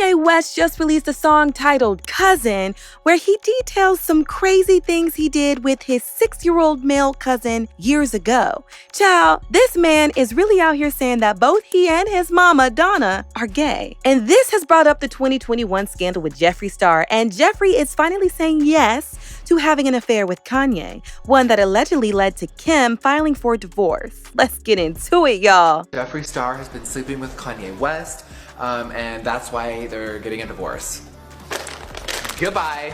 Kanye West just released a song titled Cousin, where he details some crazy things he did with his 6-year-old male cousin years ago. Child, this man is really out here saying that both he and his mama, Dona, are gay. And this has brought up the 2021 scandal with Jeffree Star, and Jeffree is finally saying yes to having an affair with Kanye, one that allegedly led to Kim filing for divorce. Let's get into it, y'all. Jeffree Star has been sleeping with Kanye West, and that's why they're getting a divorce. Goodbye.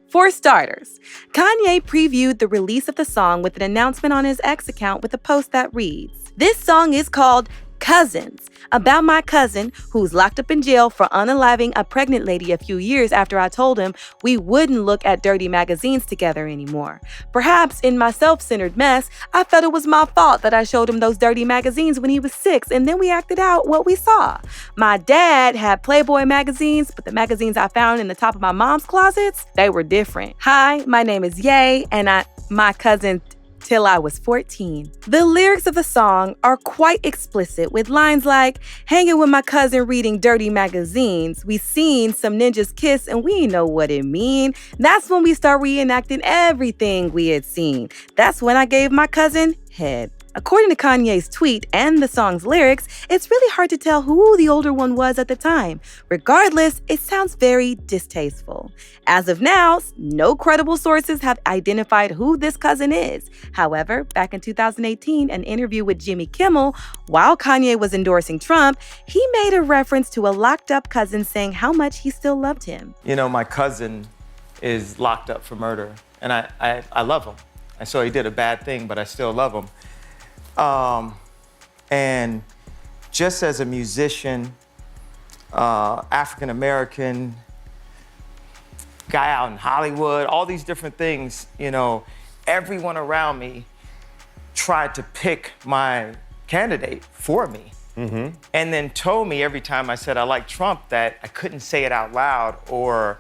For starters, Kanye previewed the release of the song with an announcement on his X account with a post that reads, "This song is called Cousins, about my cousin who's locked up in jail for unaliving a pregnant lady a few years after I told him we wouldn't look at dirty magazines together anymore. Perhaps in my self-centered mess, I felt it was my fault that I showed him those dirty magazines when he was 6, and then we acted out what we saw. My dad had Playboy magazines, but the magazines I found in the top of my mom's closets, they were different. Hi, my name is Ye, and my cousin till I was 14. The lyrics of the song are quite explicit with lines like, "Hanging with my cousin reading dirty magazines. We seen some ninjas kiss and we know what it mean. That's when we start reenacting everything we had seen. That's when I gave my cousin head." According to Kanye's tweet and the song's lyrics, it's really hard to tell who the older one was at the time. Regardless, it sounds very distasteful. As of now, no credible sources have identified who this cousin is. However, back in 2018, an interview with Jimmy Kimmel, while Kanye was endorsing Trump, he made a reference to a locked-up cousin saying how much he still loved him. You know, my cousin is locked up for murder, and I love him. I saw he did a bad thing, but I still love him. And just as a musician, African-American, guy out in Hollywood, all these different things, you know, everyone around me tried to pick my candidate for me. And then told me every time I said I like Trump that I couldn't say it out loud or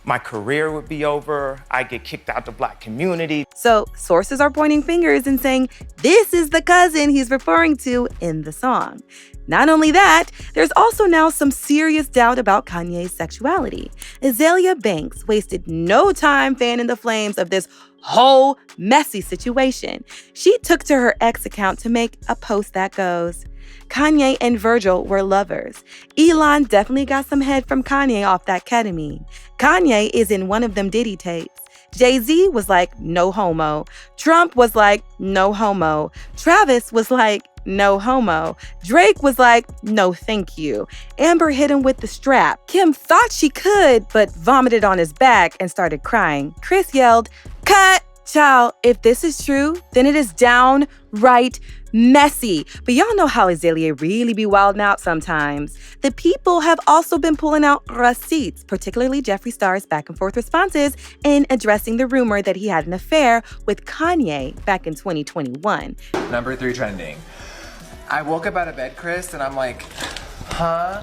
my career would be over, I'd get kicked out the Black community. So sources are pointing fingers and saying this is the cousin he's referring to in the song. Not only that, there's also now some serious doubt about Kanye's sexuality. Azalea Banks wasted no time fanning the flames of this whole messy situation. She took to her X account to make a post that goes, "Kanye and Virgil were lovers. Elon definitely got some head from Kanye off that ketamine. Kanye is in one of them Diddy tapes. Jay-Z was like, no homo. Trump was like, no homo. Travis was like, no homo. Drake was like, no thank you. Amber hit him with the strap. Kim thought she could, but vomited on his back and started crying. Kris yelled, cut! Child, if this is true, then it is downright messy. But y'all know how Azalea really be wilding out sometimes. The people have also been pulling out receipts, particularly Jeffree Star's back and forth responses in addressing the rumor that he had an affair with Kanye back in 2021. Number 3 trending. I woke up out of bed, Kris, and I'm like, huh?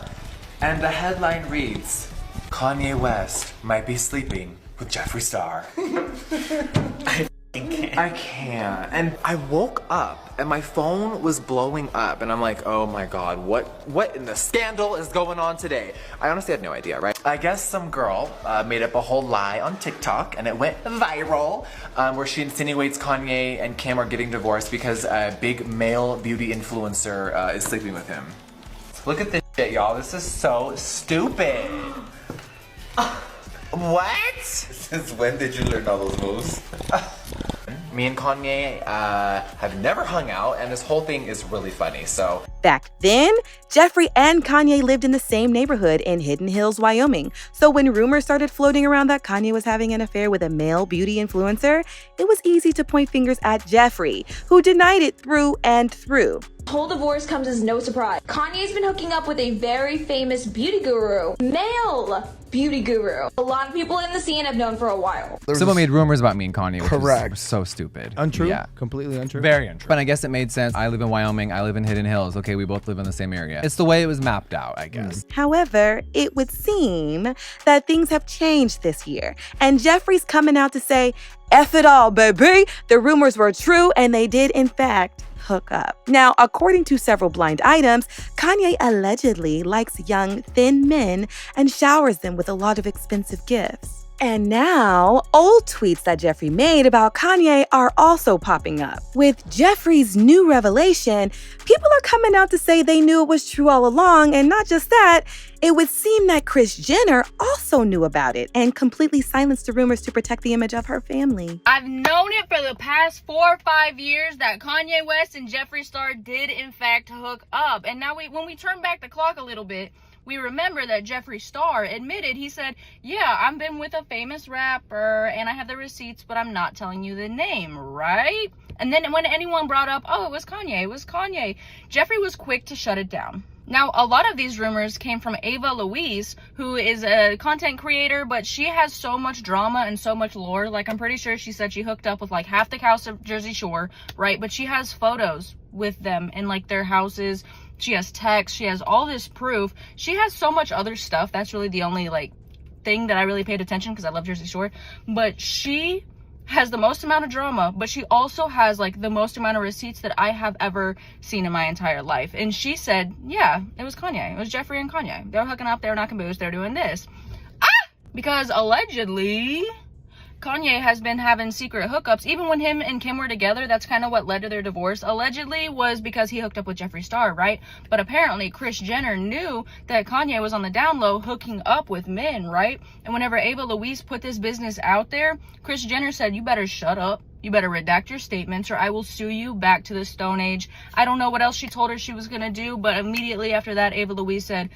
And the headline reads, Kanye West might be sleeping with Jeffree Star. I can't. And I woke up and my phone was blowing up and I'm like, oh my God, what in the scandal is going on today? I honestly had no idea, right? I guess some girl made up a whole lie on TikTok and it went viral where she insinuates Kanye and Kim are getting divorced because a big male beauty influencer is sleeping with him. Look at this shit, y'all. This is so stupid. What? Since when did you learn all those moves? Me and Kanye have never hung out, and this whole thing is really funny, so. Back then, Jeffree and Kanye lived in the same neighborhood in Hidden Hills, Wyoming. So when rumors started floating around that Kanye was having an affair with a male beauty influencer, it was easy to point fingers at Jeffree, who denied it through and through. Whole divorce comes as no surprise. Kanye's been hooking up with a very famous beauty guru, male beauty guru. A lot of people in the scene have known for a while. Someone made rumors about me and Kanye, which Correct. was so stupid. Untrue? Yeah. Completely untrue? Very untrue. But I guess it made sense. I live in Wyoming. I live in Hidden Hills. Okay, we both live in the same area. It's the way it was mapped out, I guess. However, it would seem that things have changed this year. And Jeffree's coming out to say, F it all, baby. The rumors were true and they did, in fact, hook up. Now, according to several blind items, Kanye allegedly likes young, thin men and showers them with a lot of expensive gifts. And now, old tweets that Jeffree made about Kanye are also popping up. With Jeffree's new revelation, people are coming out to say they knew it was true all along, and not just that, it would seem that Kris Jenner also knew about it and completely silenced the rumors to protect the image of her family. I've known it for the past 4 or 5 years that Kanye West and Jeffree Star did in fact hook up. And now when we turn back the clock a little bit, we remember that Jeffree Star admitted, he said, yeah, I've been with a famous rapper and I have the receipts, but I'm not telling you the name, right? And then when anyone brought up, oh, it was Kanye, Jeffree was quick to shut it down. Now, a lot of these rumors came from Ava Louise, who is a content creator, but she has so much drama and so much lore. Like, I'm pretty sure she said she hooked up with like half the cast of Jersey Shore, right? But she has photos with them in like their houses. She has texts, she has all this proof. She has so much other stuff. That's really the only like thing that I really paid attention because I love Jersey Shore. But she has the most amount of drama, but she also has like the most amount of receipts that I have ever seen in my entire life. And she said, yeah, it was Kanye. It was Jeffree and Kanye. They were hooking up, they were knocking boots, they were doing this. Because allegedly, Kanye has been having secret hookups. Even when him and Kim were together, that's kind of what led to their divorce. Allegedly was because he hooked up with Jeffree Star, right? But apparently Kris Jenner knew that Kanye was on the down low hooking up with men, right? And whenever Ava Louise put this business out there, Kris Jenner said, you better shut up. You better redact your statements or I will sue you back to the Stone Age. I don't know what else she told her she was going to do, but immediately after that, Ava Louise said,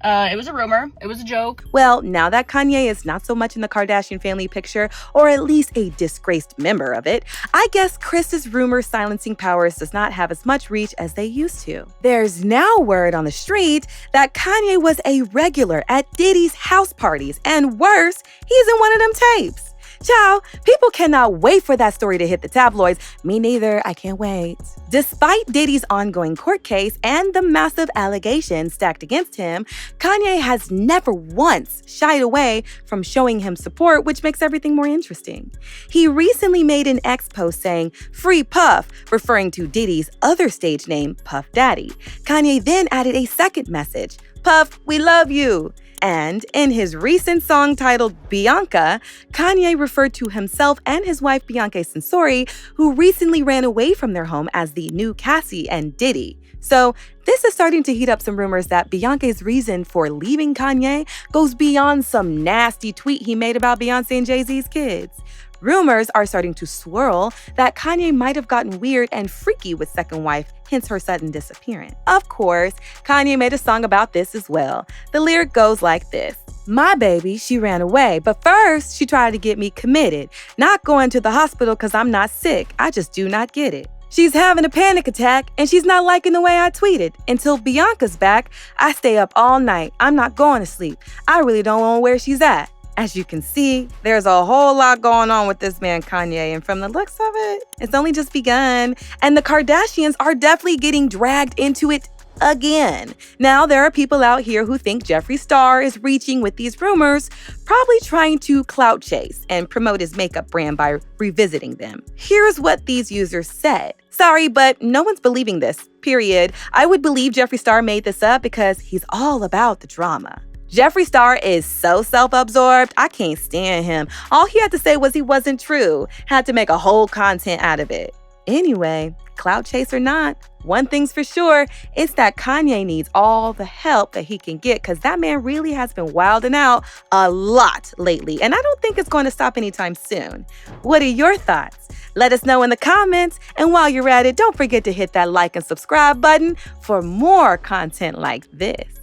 it was a rumor. It was a joke. Well, now that Kanye is not so much in the Kardashian family picture, or at least a disgraced member of it, I guess Kris's rumor silencing powers does not have as much reach as they used to. There's now word on the street that Kanye was a regular at Diddy's house parties, and worse, he's in one of them tapes. Ciao, people cannot wait for that story to hit the tabloids. Me neither, I can't wait. Despite Diddy's ongoing court case and the massive allegations stacked against him, Kanye has never once shied away from showing him support, which makes everything more interesting. He recently made an X post saying, "Free Puff," referring to Diddy's other stage name, Puff Daddy. Kanye then added a second message, "Puff, we love you." And in his recent song titled Bianca, Kanye referred to himself and his wife Bianca Sensori, who recently ran away from their home as the new Cassie and Diddy. So this is starting to heat up some rumors that Bianca's reason for leaving Kanye goes beyond some nasty tweet he made about Beyonce and Jay-Z's kids. Rumors are starting to swirl that Kanye might have gotten weird and freaky with second wife, hence her sudden disappearance. Of course, Kanye made a song about this as well. The lyric goes like this: "My baby, she ran away, but first she tried to get me committed. Not going to the hospital because I'm not sick. I just do not get it. She's having a panic attack and she's not liking the way I tweeted. Until Bianca's back, I stay up all night. I'm not going to sleep. I really don't know where she's at." As you can see, there's a whole lot going on with this man Kanye, and from the looks of it, it's only just begun. And the Kardashians are definitely getting dragged into it again. Now, there are people out here who think Jeffree Star is reaching with these rumors, probably trying to clout chase and promote his makeup brand by revisiting them. Here's what these users said. "Sorry, but no one's believing this, period. I would believe Jeffree Star made this up because he's all about the drama. Jeffree Star is so self-absorbed, I can't stand him. All he had to say was he wasn't true. Had to make a whole content out of it." Anyway, clout chase or not, one thing's for sure, it's that Kanye needs all the help that he can get because that man really has been wilding out a lot lately, and I don't think it's going to stop anytime soon. What are your thoughts? Let us know in the comments, and while you're at it, don't forget to hit that like and subscribe button for more content like this.